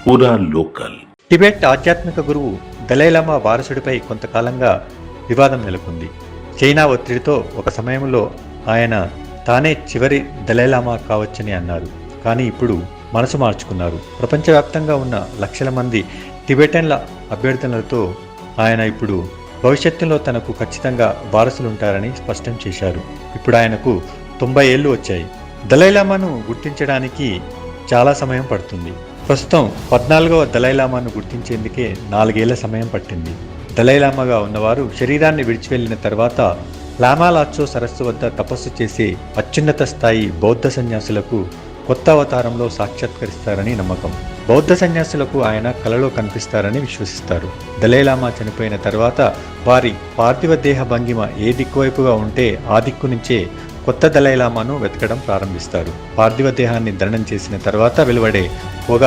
పూరా local. Tibet ఆధ్యాత్మిక గురువు దలైలామా వారసుడిపై కొంతకాలంగా వివాదం నెలకొంది. చైనా ఒత్తిడితో ఒక సమయంలో ఆయన తానే చివరి దలైలామా కావచ్చని అన్నారు. కానీ ఇప్పుడు మనసు మార్చుకున్నారు. ప్రపంచవ్యాప్తంగా ఉన్న లక్షల మంది టిబెటన్ల అభ్యర్థనలతో ఆయన ఇప్పుడు భవిష్యత్తులో తనకు ఖచ్చితంగా వారసులుంటారని స్పష్టం చేశారు. ఇప్పుడు ఆయనకు 90 ఏళ్లు వచ్చాయి. దలైలామాను గుర్తించడానికి చాలా సమయం పడుతుంది. ప్రస్తుతం 14వ దలైలామాను గుర్తించేందుకే 4 ఏళ్ల సమయం పట్టింది. దలైలామాగా ఉన్నవారు శరీరాన్ని విడిచి వెళ్లిన తర్వాత లామా లాత్సో సరస్సు వద్ద తపస్సు చేసే అత్యున్నత స్థాయి బౌద్ధ సన్యాసులకు కొత్త అవతారంలో సాక్షాత్కరిస్తారని నమ్మకం. బౌద్ధ సన్యాసులకు ఆయన కలలో కనిపిస్తారని విశ్వసిస్తారు. దలైలామా చనిపోయిన తర్వాత వారి పార్థివ దేహ భంగిమ ఏ దిక్కువైపుగా ఉంటే ఆ దిక్కు నుంచే కొత్త దలైలామాను వెతకడం ప్రారంభిస్తారు. పార్థివ దేహాన్ని దహనం చేసిన తర్వాత వెలువడే పొగ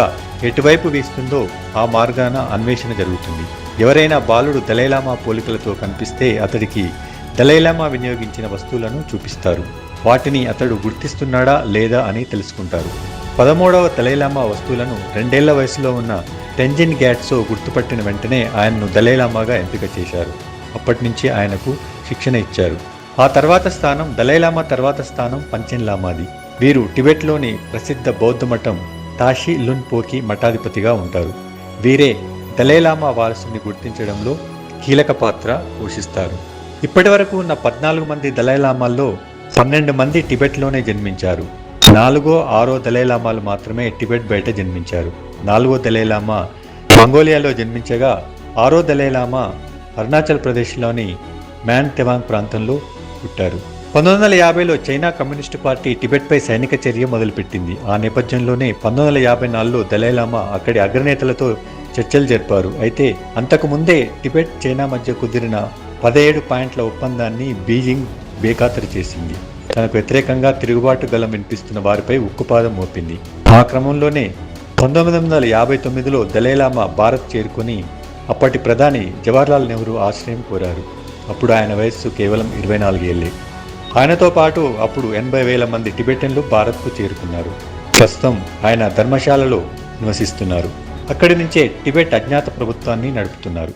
ఎటువైపు వీస్తుందో ఆ మార్గాన అన్వేషణ జరుగుతుంది. ఎవరైనా బాలుడు దలైలామా పోలికలతో కనిపిస్తే అతడికి దలైలామా వినియోగించిన వస్తువులను చూపిస్తారు. వాటిని అతడు గుర్తిస్తున్నాడా లేదా అని తెలుసుకుంటారు. 13వ దలైలామా వస్తువులను 2 ఏళ్ల వయసులో ఉన్న టెంజిన్ గ్యాట్సో గుర్తుపట్టిన వెంటనే ఆయన్ను దలైలామాగా ఎంపిక చేశారు. అప్పటి నుంచి ఆయనకు శిక్షణ ఇచ్చారు. ఆ తర్వాత స్థానం దలైలామా తర్వాత స్థానం పంచెన్ లామాది. వీరు టిబెట్లోని ప్రసిద్ధ బౌద్ధ మఠం తాషి లున్ పోకి మఠాధిపతిగా ఉంటారు. వీరే దలైలామా వారసుని గుర్తించడంలో కీలక పాత్ర పోషిస్తారు. ఇప్పటి వరకు ఉన్న 14 మంది దలైలామాల్లో 12 మంది టిబెట్లోనే జన్మించారు. 4వ 6వ దలైలామాలు మాత్రమే టిబెట్ బయట జన్మించారు. 4వ దలైలామా మంగోలియాలో జన్మించగా 6వ దలైలామా అరుణాచల్ ప్రదేశ్లోని మ్యాన్ తెవాంగ్ ప్రాంతంలో పుట్టారు. 1950లో చైనా కమ్యూనిస్టు పార్టీ టిబెట్పై సైనిక చర్య మొదలుపెట్టింది. ఆ నేపథ్యంలోనే 1954లో దలైలామా అక్కడి అగ్రనేతలతో చర్చలు జరిపారు. అయితే అంతకు ముందే టిబెట్ చైనా మధ్య కుదిరిన 17 పాయింట్ల ఒప్పందాన్ని బీజింగ్ బేఖాతరు చేసింది. తనకు వ్యతిరేకంగా తిరుగుబాటు గలం వినిపిస్తున్న వారిపై ఉక్కుపాదం మోపింది. ఆ క్రమంలోనే 1959లో దలైలామా భారత్ చేరుకుని అప్పటి ప్రధాని జవహర్లాల్ నెహ్రూ ఆశ్రయం కోరారు. అప్పుడు ఆయన వయస్సు కేవలం 24 ఏళ్లే. ఆయనతో పాటు అప్పుడు 80,000 మంది టిబెటన్లు భారత్కు చేరుకున్నారు. ప్రస్తుతం ఆయన ధర్మశాలలో నివసిస్తున్నారు. అక్కడి నుంచే టిబెట్ అజ్ఞాత ప్రభుత్వాన్ని నడుపుతున్నారు.